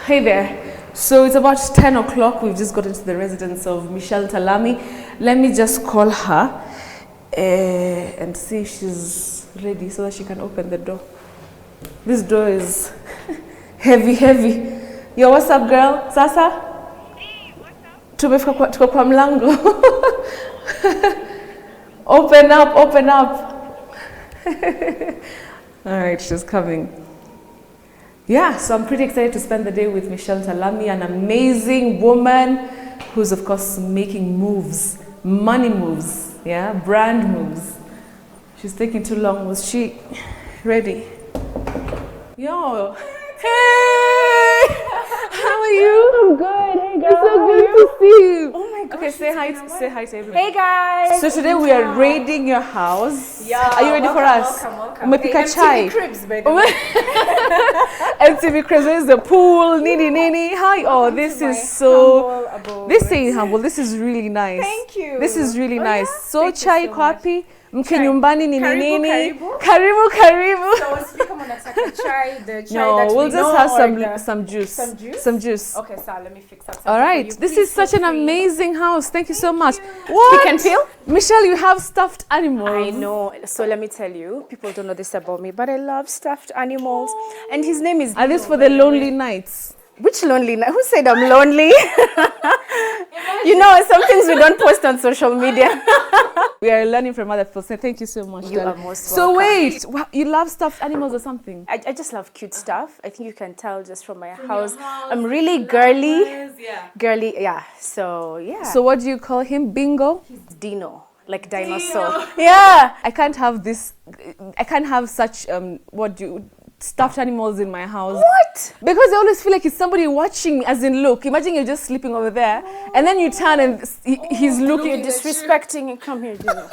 Hey there. So it's about 10 o'clock. We've just got into the residence of Michelle Ntalami. Let me just call her and see if she's ready so that she can open the door. This door is heavy. Yo, what's up, girl? Sasa? Hey, what's up? Tuko kwa mlango. Open up. All right, she's coming. Yeah, so I'm pretty excited to spend the day with Michelle Ntalami, an amazing woman who's, of course, making moves, money moves, yeah, brand moves. She's taking too long. Was she ready? Yo, hey, how are you? I'm good. Hey, girl. It's so good to see you. Oh my gosh. Okay, say hi to everybody. Hey, guys. So today we are raiding your house. Yeah. Are you ready for us? Welcome. Umepika chai. MTV Cribs, by the way. MTV Cribs, there's the pool, nini. Hi. Oh, this is so. This ain't humble. This is really nice. Thank you. This is really nice. Yeah? So Thank chai you so kwapi, mke nyumbani nini. Karibu. Karibu. So speak on chai, the chai No, that we'll we just know, have or some juice. Some juice? Okay, so let me fix up something. All right. for you. This Please is such feel an free. amazing house. Thank you so much. What? You can feel? Michelle, you have stuffed animals. I know. So let me tell you, people don't know this about me, but I love stuffed animals. And his name is Are this for the lonely nights? Which lonely? Who said I'm lonely? You know, some things we don't post on social media. We are learning from other people. So thank you so much. You darling. are most So welcome. wait, you love stuffed animals or something? I just love cute stuff. I think you can tell just from my house. I'm really girly. Girly, yeah. So, yeah. So what do you call him? Bingo? Dino, like dinosaur. Yeah. I can't have this. I can't have such stuffed animals in my house. What? Because I always feel like it's somebody watching me. As in, look, imagine you're just sleeping over there, and then you turn and he's looking. You're disrespecting it. Come here, Dino.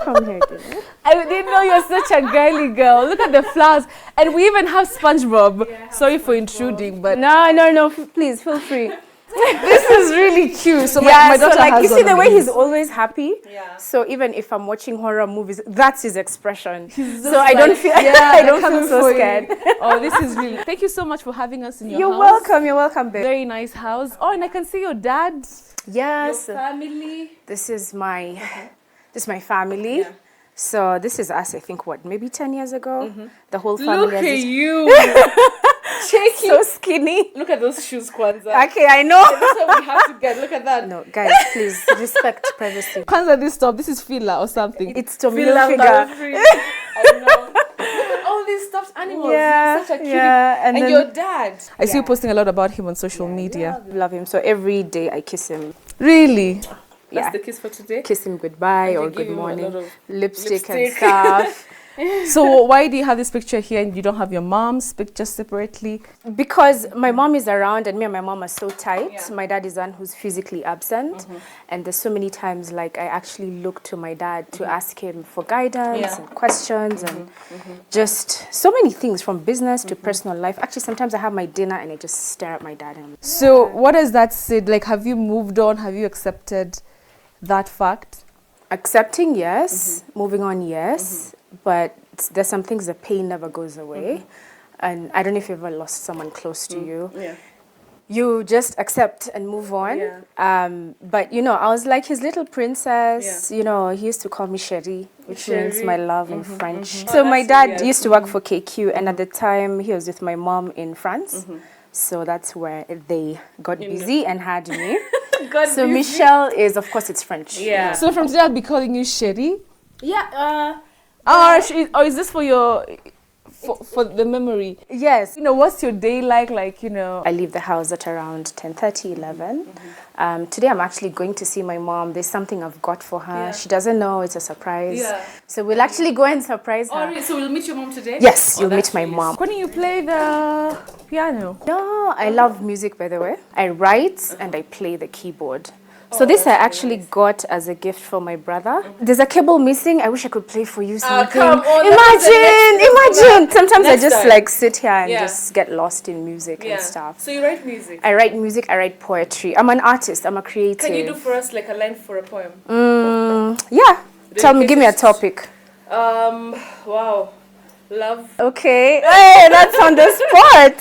Come here, Dino. I didn't know you're such a girly girl. Look at the flowers, and we even have SpongeBob. Sorry for intruding, but No. Please feel free. this is really cute. So Yeah, my daughter so like has you see one the of way these. he's always happy. Yeah. So even if I'm watching horror movies, that's his expression. So I don't feel I don't feel so scared. Oh, this is really. Thank you so much for having us in your You're house. You're welcome, babe. Very nice house. Oh, and I can see your dad. Yes. Your family. This is my family. Yeah. So this is us, I think, maybe 10 years ago? The whole family. Look at you. Shaking. So skinny. Look at those shoes, Kwanzaa. Okay, I know. That's what we have to get. Look at that. No, guys, please respect privacy. Kwanzaa, this top. This is fila or something. It's Tommy Fila figure. I know. Look at all these stuffed animals. Yeah, Such a cute. yeah. And your dad. I see you posting a lot about him on social media. Love him. So every day I kiss him. Really? Yeah. That's the kiss for today. Kiss him goodbye And or you give good him a morning. lot of Lipstick and lipstick. stuff. So why do you have this picture here and you don't have your mom's picture separately? Because my mom is around and me and my mom are so tight. Yeah. My dad is one who's physically absent. And there's so many times like I actually look to my dad to ask him for guidance and questions and just so many things from business to personal life. Actually, sometimes I have my dinner and I just stare at my dad. And So what does that say? Like, have you moved on? Have you accepted that fact? accepting, yes. Moving on, yes. But there's some things, the pain never goes away. And I don't know if you've ever lost someone close to you. Yeah. You just accept and move on. Yeah. But, you know, I was like his little princess. Yeah. You know, he used to call me Chérie, which means my love in French. Oh, So my that's dad sweet, yeah. used to work for KQ, and at the time he was with my mom in France. So that's where they got busy and had me. So Michelle is, of course, it's French. Yeah. So from today I'll be calling you Chérie. Yeah. Or is this for your... For the memory? Yes. You know, what's your day like? Like, you know... I leave the house at around 10:30, 11. Today I'm actually going to see my mom. There's something I've got for her. Yeah. She doesn't know, it's a surprise. Yeah. So we'll actually go and surprise her. Oh, really? So we'll meet your mom today? Yes, you'll that's meet my really mom. When do you play the piano? No, I love music, by the way. I write and I play the keyboard. So this I actually got as a gift for my brother. There's a cable missing. I wish I could play for you something. come on, Imagine. Sometimes I Next just time. like sit here and Yeah. just get lost in music and stuff. So you write music? I write music, I write poetry. I'm an artist, I'm a creative. Can you do for us like a line for a poem? Yeah. Tell me, give me a topic. Wow. Love. Okay. Hey, that's on the spot.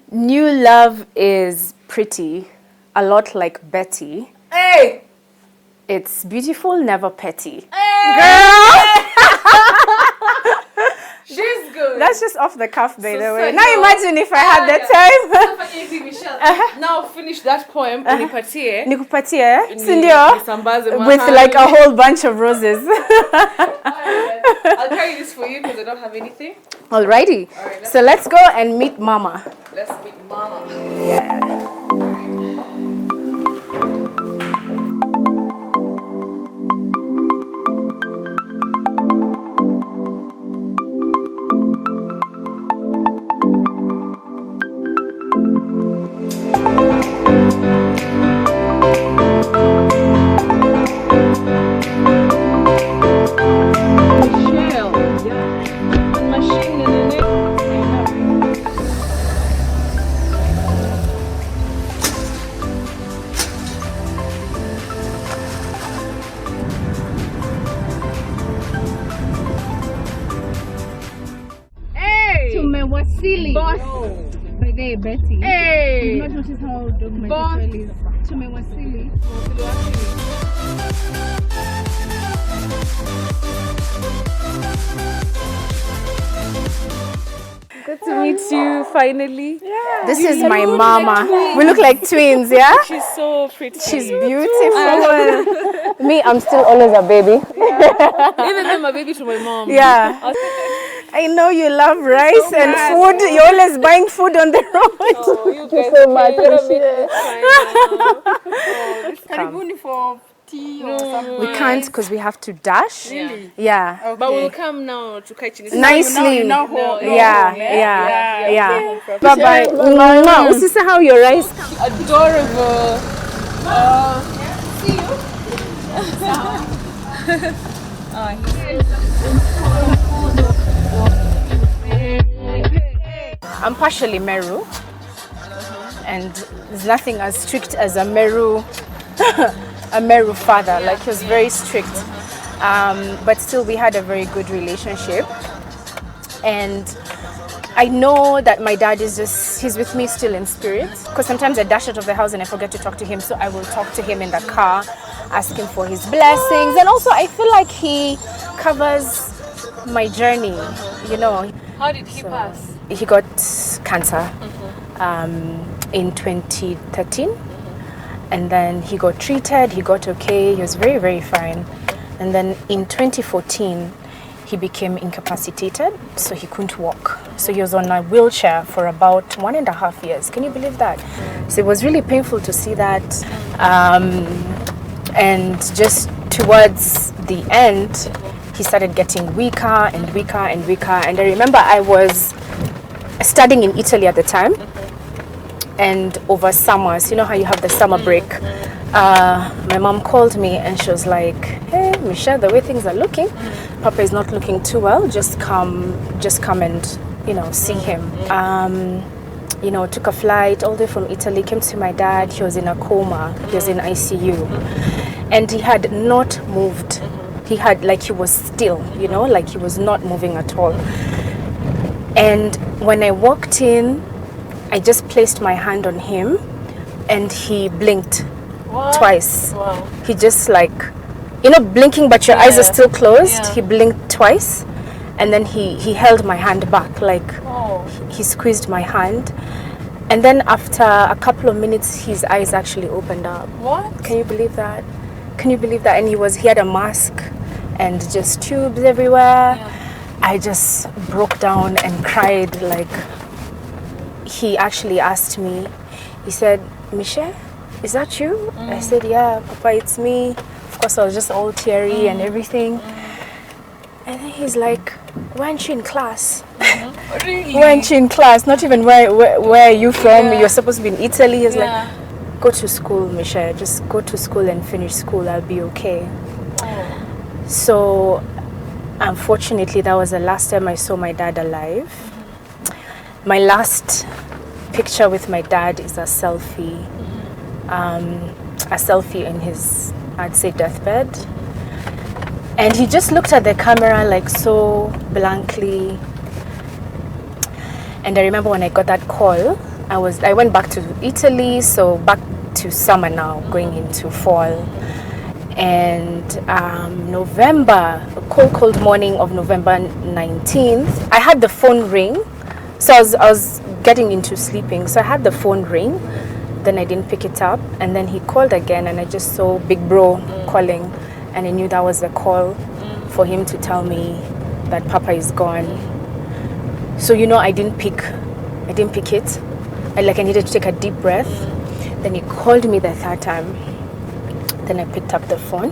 New love is pretty, a lot like Betty. Hey! It's beautiful, never petty. She's good. That's just off the cuff, by the way. so Now you- imagine if I had the time. Michelle. Now finish that poem. Unipatie. Nikupatie, sindio? Nisambaze With mahali. like a whole bunch of roses. I'll carry this for you because I don't have anything. Alrighty. Alright, So let's go and meet Mama. Let's meet Mama. Yeah. Tumewasili. Boss. By the way, Betty. Hey. You've not noticed how dog my Boss. petrol is. Tumewasili. Good to meet you finally. Yeah. This is my mama. We look like twins, yeah? She's so pretty. She's beautiful. Me, I'm still always a baby. Even though my baby to my mom. Yeah. I know you love rice and food. You're always buying food on the road. Oh, you guys so much. Karibuni for tea or something. We can't because we have to dash. Really? Yeah. Okay. But we'll come now to Kaichini. Nicely. You know who- Yeah, Yeah. yeah. Bye bye. Usisahau your rice. Adorable. I'm partially Meru, and there's nothing as strict as a Meru, a Meru father. Like he was very strict, but still we had a very good relationship. And I know that my dad is he's with me still in spirit, because sometimes I dash out of the house and I forget to talk to him, so I will talk to him in the car, ask him for his blessings, and also I feel like he covers my journey, you know. How did he pass? He got cancer in 2013, and then he got treated, he got okay, he was very, very fine. And then in 2014, he became incapacitated, so he couldn't walk. So he was on a wheelchair for about 1.5 years. Can you believe that? So it was really painful to see that. And just towards the end, he started getting weaker and weaker and weaker. And I remember I was studying in Italy at the time, and over summers, you know how you have the summer break, my mom called me and she was like, "Hey Michelle, the way things are looking, Papa is not looking too well, just come and, you know, see him." You know, took a flight all the way from Italy, came to my dad. He was in a coma, he was in ICU, and he had not moved. He had, like, he was still, you know, like he was not moving at all. And when I walked in, I just placed my hand on him and he blinked twice. Wow. He just, like, you know, blinking but your eyes are still closed. Yeah. He blinked twice, and then he held my hand back, like he squeezed my hand. And then after a couple of minutes, his eyes actually opened up. What? Can you believe that? Can you believe that? And he had a mask and just tubes everywhere. I just broke down and cried. Like, he actually asked me, he said, "Michelle, is that you?" I said, "Yeah, Papa, it's me." Of course, I was just all teary and everything. And then he's like, "Why aren't you in class?" Really? Why aren't you in class? Not even where are you from? You're supposed to be in Italy. He's like, "Go to school, Michelle. Just go to school and finish school. I'll be okay." So, unfortunately, that was the last time I saw my dad alive. My last picture with my dad is a selfie in his, I'd say, deathbed. And he just looked at the camera like so blankly. And I remember when I got that call I went back to Italy, so back to summer now, going into fall. And November, a cold morning of November 19th, I had the phone ring. So I was getting into sleeping, so I had the phone ring. Then I didn't pick it up, and then he called again, and I just saw Big Bro calling, and I knew that was the call for him to tell me that Papa is gone. So I didn't pick it. I needed to take a deep breath. Then he called me the third time. Then I picked up the phone,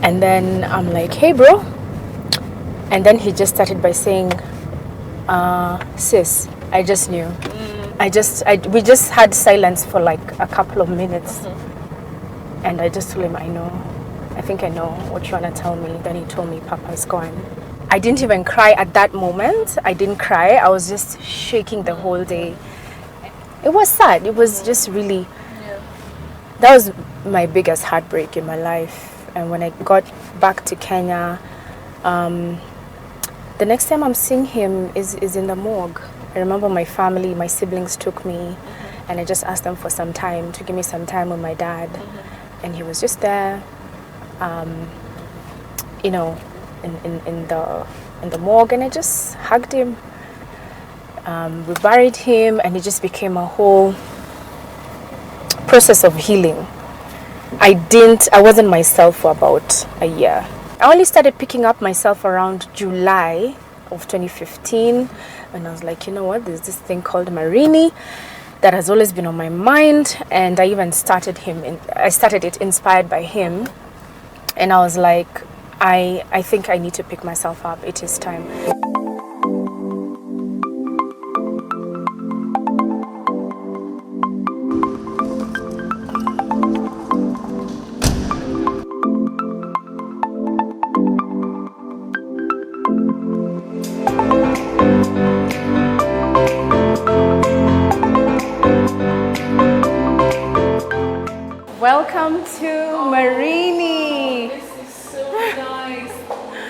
and then I'm like, "Hey, bro," and then he just started by saying, "Sis, I just knew." We just had silence for like a couple of minutes, and I just told him, I think I know what you want to tell me. Then he told me Papa's gone. I didn't even cry at that moment. I didn't cry. I was just shaking the whole day. It was sad. It was just really, that was my biggest heartbreak in my life. And when I got back to Kenya, the next time I'm seeing him is in the morgue. I remember my family, my siblings took me, and I just asked them for some time, to give me some time with my dad. And he was just there, in the morgue, and I just hugged him. We buried him, and it just became a whole process of healing. I wasn't myself for about a year. I only started picking up myself around July of 2015, and I was like, you know what, there's this thing called Marini that has always been on my mind, and I even started it inspired by him, and I was like, I think I need to pick myself up. It is time. Welcome to Marini. This is so nice.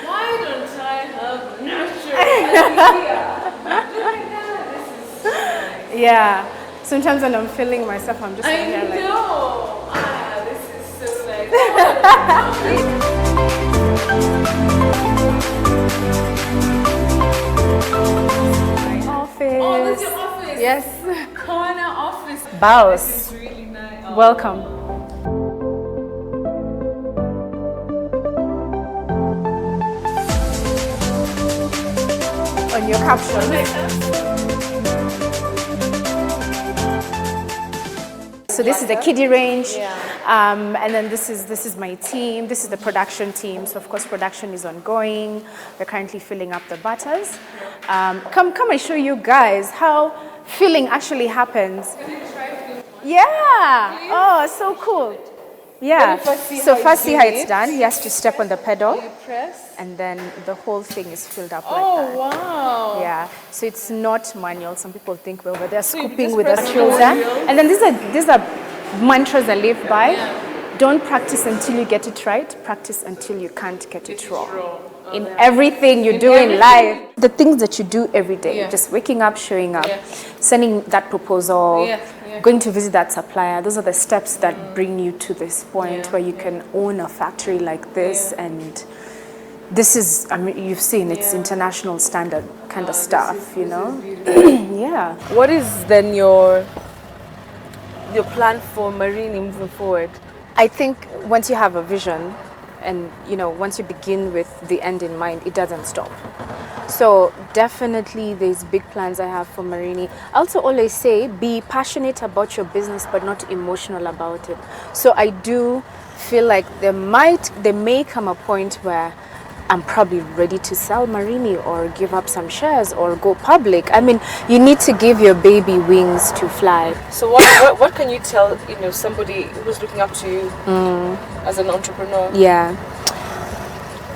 Why don't I have natural hair? Look at that. This is so nice. Yeah. Sometimes when I'm feeling myself, I'm just I here like. know. This is so nice. Office. Oh, that's your office. Yes. Corner office. Bows. This is really nice. Oh. Welcome. On your caption. So this is the kiddie range, and then this is my team. This is the production team. So of course production is ongoing. We're currently filling up the butters. Come and show you guys how filling actually happens. Yeah. Oh, so cool. Yeah. So first see how it's done. He has to step on the pedal. Press. And then the whole thing is filled up like Oh, that. wow. Yeah, so it's not manual. Some people think we're over there So you scooping just with a press the shoulder. wheel. And then these are mantras I live by. Don't practice until you get it right. Practice until you can't get it wrong. In everything you do in life. The things that you do every day. Just waking up, showing up, sending that proposal, going to visit that supplier. Those are the steps that bring you to this point where you can own a factory like this. And this is, I mean, you've seen, it's international standard kind of stuff, you know? Yeah. What is then your plan for Marini moving forward? I think once you have a vision and, once you begin with the end in mind, it doesn't stop. So definitely there's big plans I have for Marini. I also always say, be passionate about your business, but not emotional about it. So I do feel like there may come a point where I'm probably ready to sell Marini or give up some shares or go public. I mean, you need to give your baby wings to fly. So what can you tell somebody who's looking up to you as an entrepreneur? Yeah,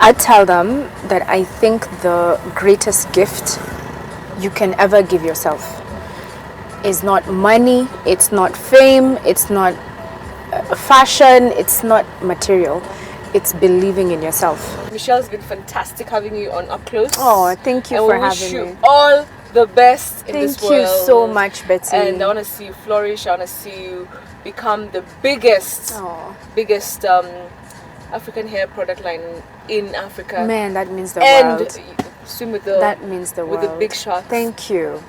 I tell them that I think the greatest gift you can ever give yourself is not money, it's not fame, it's not fashion, it's not material. It's believing in yourself. Michelle, it's been fantastic having you on UpClose. Oh, thank you for having me. And we wish you all the best in this Thank you world. so much, Betty. And I want to see you flourish. I want to see you become the biggest African hair product line in Africa. Man, that means the and world. swim with the That means the with world. the big shots. Thank you.